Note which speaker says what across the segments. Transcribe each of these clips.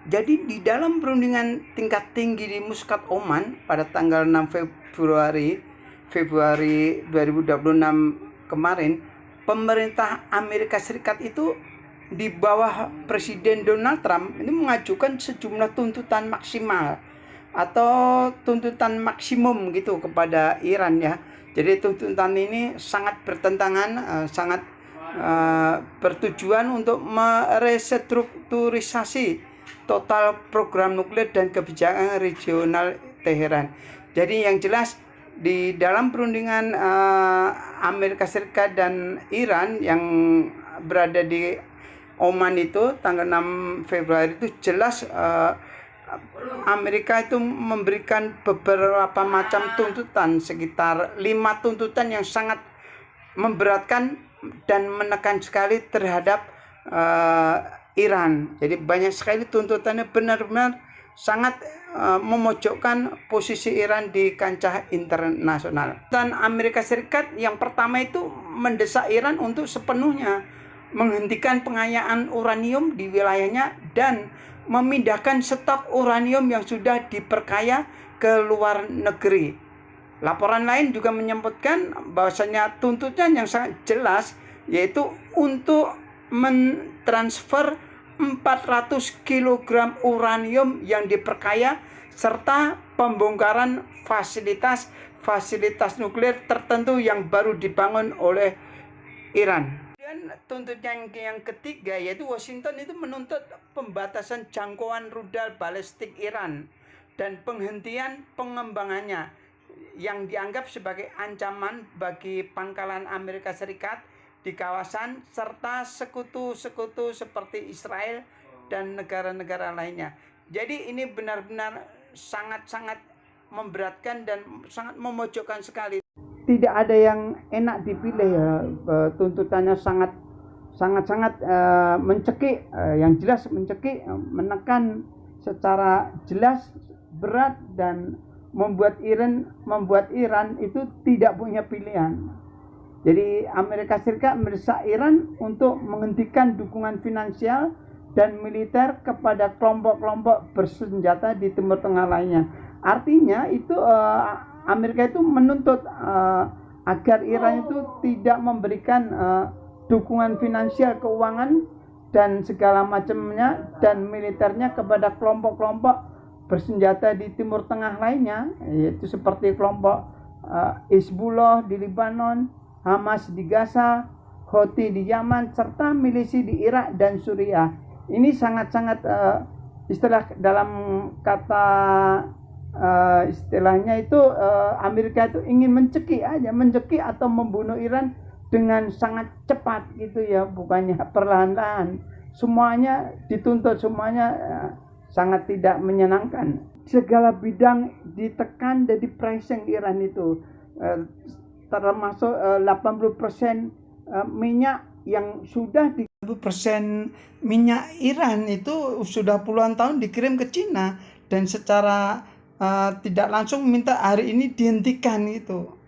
Speaker 1: Jadi di dalam perundingan tingkat tinggi di Muscat, Oman pada tanggal 6 Februari 2026 kemarin, pemerintah Amerika Serikat itu di bawah Presiden Donald Trump ini mengajukan sejumlah tuntutan maksimal atau tuntutan maksimum gitu kepada Iran ya. Jadi tuntutan ini sangat bertentangan, sangat bertujuan untuk merestrukturisasi total program nuklir dan kebijakan regional Teheran. Jadi yang jelas di dalam perundingan Amerika Serikat dan Iran yang berada di Oman itu tanggal 6 Februari itu jelas Amerika itu memberikan beberapa macam tuntutan, sekitar 5 tuntutan yang sangat memberatkan dan menekan sekali terhadap Iran. Jadi banyak sekali tuntutannya benar-benar sangat memojokkan posisi Iran di kancah internasional. Dan Amerika Serikat yang pertama itu mendesak Iran untuk sepenuhnya menghentikan pengayaan uranium di wilayahnya dan memindahkan stok uranium yang sudah diperkaya ke luar negeri. Laporan lain juga menyebutkan bahwasanya tuntutan yang sangat jelas yaitu untuk mentransfer 400 kg uranium yang diperkaya serta pembongkaran fasilitas nuklir tertentu yang baru dibangun oleh Iran. Dan tuntutan yang ketiga yaitu Washington itu menuntut pembatasan jangkauan rudal balistik Iran dan penghentian pengembangannya yang dianggap sebagai ancaman bagi pangkalan Amerika Serikat di kawasan serta sekutu-sekutu seperti Israel dan negara-negara lainnya. Jadi ini benar-benar sangat-sangat memberatkan dan sangat memojokkan sekali. Tidak ada yang enak dipilih ya, tuntutannya sangat mencekik, yang jelas mencekik, menekan secara jelas, berat dan membuat Iran itu tidak punya pilihan. Jadi Amerika Serikat mendesak Iran untuk menghentikan dukungan finansial dan militer kepada kelompok-kelompok bersenjata di Timur Tengah lainnya. Artinya itu Amerika itu menuntut agar Iran itu tidak memberikan dukungan finansial, keuangan dan segala macamnya dan militernya kepada kelompok-kelompok bersenjata di Timur Tengah lainnya, yaitu seperti kelompok Hizbullah di Lebanon, Hamas di Gaza, Houthi di Yaman, serta milisi di Irak dan Suriah. Ini sangat-sangat istilah dalam kata istilahnya itu Amerika itu ingin mencekik atau membunuh Iran dengan sangat cepat gitu ya, bukannya perlahan-lahan. Semuanya dituntut, semuanya sangat tidak menyenangkan. Segala bidang ditekan dan dipressing Iran itu, termasuk 80% minyak yang sudah 80% minyak Iran itu sudah puluhan tahun dikirim ke Cina dan secara tidak langsung minta hari ini dihentikan itu.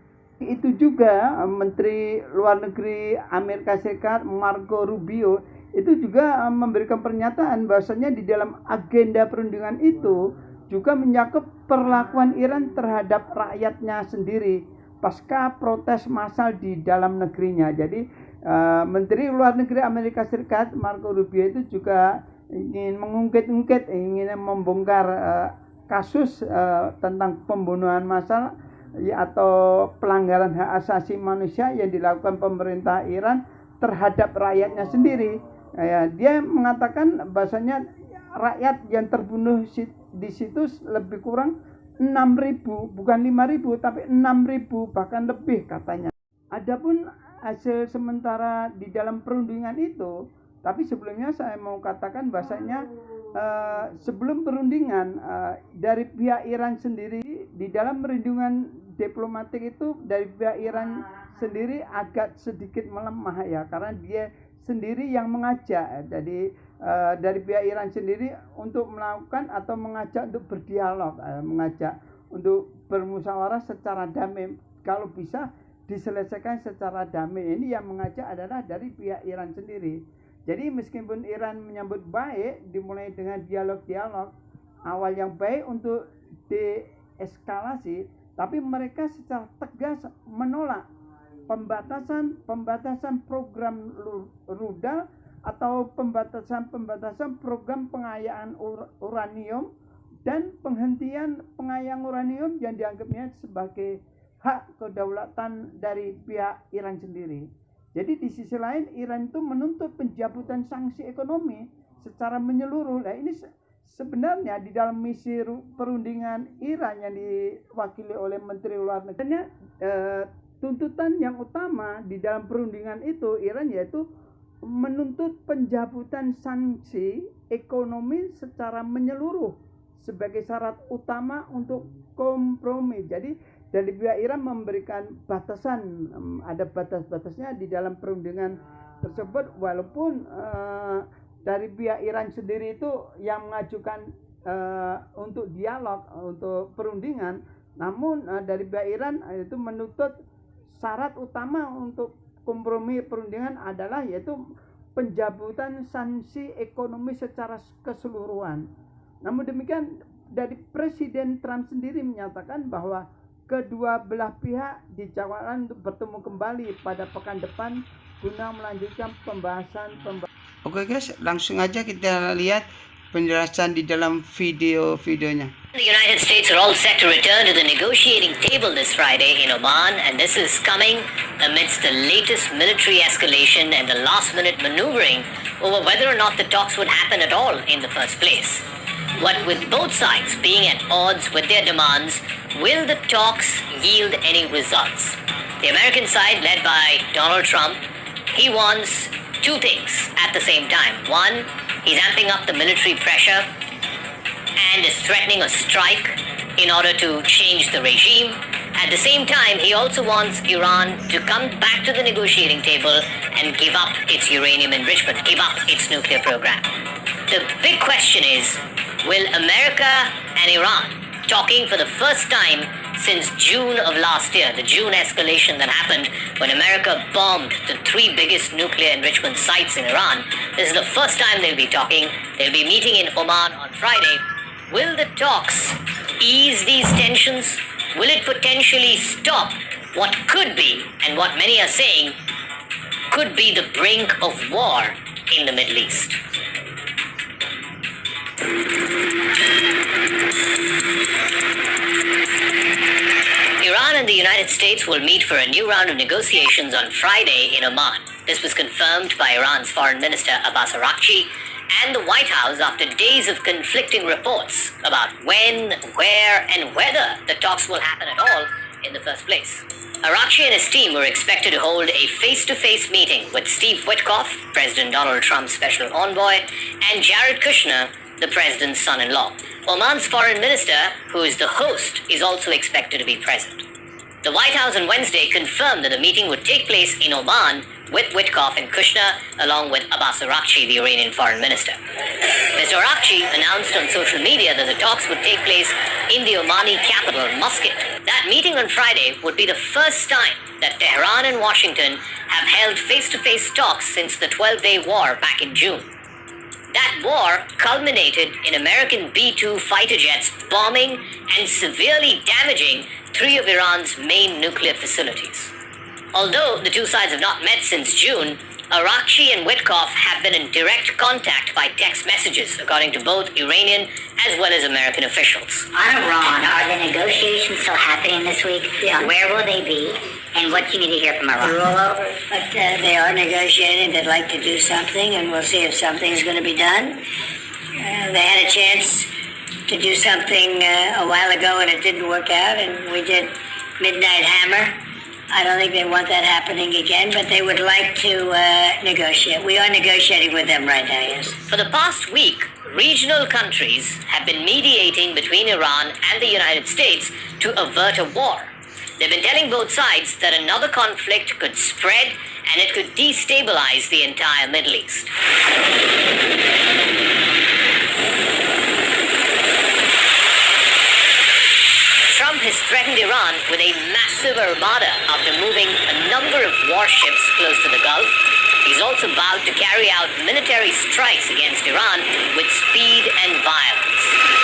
Speaker 1: Itu juga Menteri Luar Negeri Amerika Serikat Marco Rubio itu juga memberikan pernyataan bahwasanya di dalam agenda perundingan itu juga mencakup perlakuan Iran terhadap rakyatnya sendiri pasca protes massal di dalam negerinya. Jadi Menteri Luar Negeri Amerika Serikat Marco Rubio itu juga ingin mengungkit-ungkit, ingin membongkar kasus tentang pembunuhan massal atau pelanggaran hak asasi manusia yang dilakukan pemerintah Iran terhadap rakyatnya sendiri. Dia mengatakan bahasanya rakyat yang terbunuh di situ lebih kurang 6.000, bukan 5.000 tapi 6.000 bahkan lebih katanya. Adapun hasil sementara di dalam perundingan itu, tapi sebelumnya saya mau katakan bahasanya sebelum perundingan dari pihak Iran sendiri di dalam perundingan diplomatik itu dari pihak Iran sendiri agak sedikit melemah ya, karena dia sendiri yang mengajak. Jadi dari pihak Iran sendiri untuk melakukan atau mengajak untuk berdialog, mengajak untuk bermusyawarah secara damai, kalau bisa diselesaikan secara damai. Ini yang mengajak adalah dari pihak Iran sendiri. Jadi meskipun Iran menyambut baik, dimulai dengan dialog-dialog awal yang baik untuk deeskalasi, tapi mereka secara tegas menolak pembatasan program rudal atau pembatasan program pengayaan uranium dan penghentian pengayaan uranium yang dianggapnya sebagai hak kedaulatan dari pihak Iran sendiri. Jadi di sisi lain Iran itu menuntut pencabutan sanksi ekonomi secara menyeluruh. Nah, ini sebenarnya di dalam misi perundingan Iran yang diwakili oleh Menteri Luar Negeri, tuntutan yang utama di dalam perundingan itu Iran yaitu menuntut pencabutan sanksi ekonomi secara menyeluruh sebagai syarat utama untuk kompromi. Jadi dari pihak Iran memberikan batasan, ada batas-batasnya di dalam perundingan tersebut, walaupun dari pihak Iran sendiri itu yang mengajukan untuk dialog, untuk perundingan, namun dari pihak Iran itu menuntut syarat utama untuk kompromi perundingan adalah yaitu pencabutan sanksi ekonomi secara keseluruhan. Namun demikian dari Presiden Trump sendiri menyatakan bahwa kedua belah pihak dijadwalkan untuk bertemu kembali pada pekan depan guna melanjutkan pembahasan. Oke guys, langsung aja kita lihat penjelasan di dalam videonya.
Speaker 2: The United States are all set to return to the negotiating table this Friday in Oman, and this is coming amidst the latest military escalation and the last-minute maneuvering over whether or not the talks would happen at all in the first place. What with both sides being at odds with their demands, will the talks yield any results? The American side, led by Donald Trump, he wants two things at the same time. One, he's amping up the military pressure and is threatening a strike in order to change the regime. At the same time, he also wants Iran to come back to the negotiating table and give up its uranium enrichment, give up its nuclear program. The big question is, will America and Iran, talking for the first time since June of last year, the June escalation that happened when America bombed the 3 biggest nuclear enrichment sites in Iran, this is the first time they'll be talking. They'll be meeting in Oman on Friday. Will the talks ease these tensions? Will it potentially stop what could be, and what many are saying, could be the brink of war in the Middle East? Iran and the United States will meet for a new round of negotiations on Friday in Oman. This was confirmed by Iran's Foreign Minister Abbas Araghchi and the White House after days of conflicting reports about when, where, and whether the talks will happen at all in the first place. Araghchi and his team were expected to hold a face-to-face meeting with Steve Witkoff, President Donald Trump's special envoy, and Jared Kushner, the president's son-in-law. Oman's foreign minister, who is the host, is also expected to be present. The White House on Wednesday confirmed that the meeting would take place in Oman with Witkoff and Kushner, along with Abbas Araghchi, the Iranian foreign minister. Mr. Araghchi announced on social media that the talks would take place in the Omani capital, Muscat. That meeting on Friday would be the first time that Tehran and Washington have held face-to-face talks since the 12-day war back in June. That war culminated in American B-2 fighter jets bombing and severely damaging 3 of Iran's main nuclear facilities. Although the two sides have not met since June, Araghchi and Witkoff have been in direct contact by text messages, according to both Iranian as well as American officials.
Speaker 3: On Iran, are the negotiations still happening this week?
Speaker 4: Yeah.
Speaker 3: Where will they be? And what do you need to hear from Iran?
Speaker 4: They're all over, but they are negotiating. They'd like to do something, and we'll see if something's going to be done. They had a chance to do something a while ago, and it didn't work out, and we did Midnight Hammer. I don't think they want that happening again, but they would like to negotiate. We are negotiating with them right now, yes.
Speaker 2: For the past week, regional countries have been mediating between Iran and the United States to avert a war. They've been telling both sides that another conflict could spread and it could destabilize the entire Middle East. Trump has threatened Iran with a massive armada after moving a number of warships close to the Gulf. He's also vowed to carry out military strikes against Iran with speed and violence.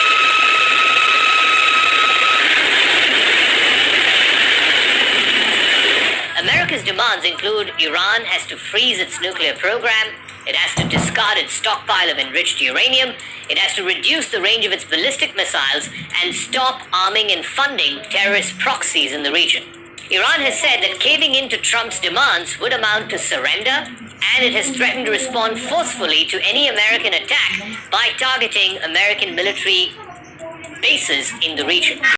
Speaker 2: America's demands include Iran has to freeze its nuclear program, it has to discard its stockpile of enriched uranium, it has to reduce the range of its ballistic missiles, and stop arming and funding terrorist proxies in the region. Iran has said that caving into Trump's demands would amount to surrender, and it has threatened to respond forcefully to any American attack by targeting American military bases in the region.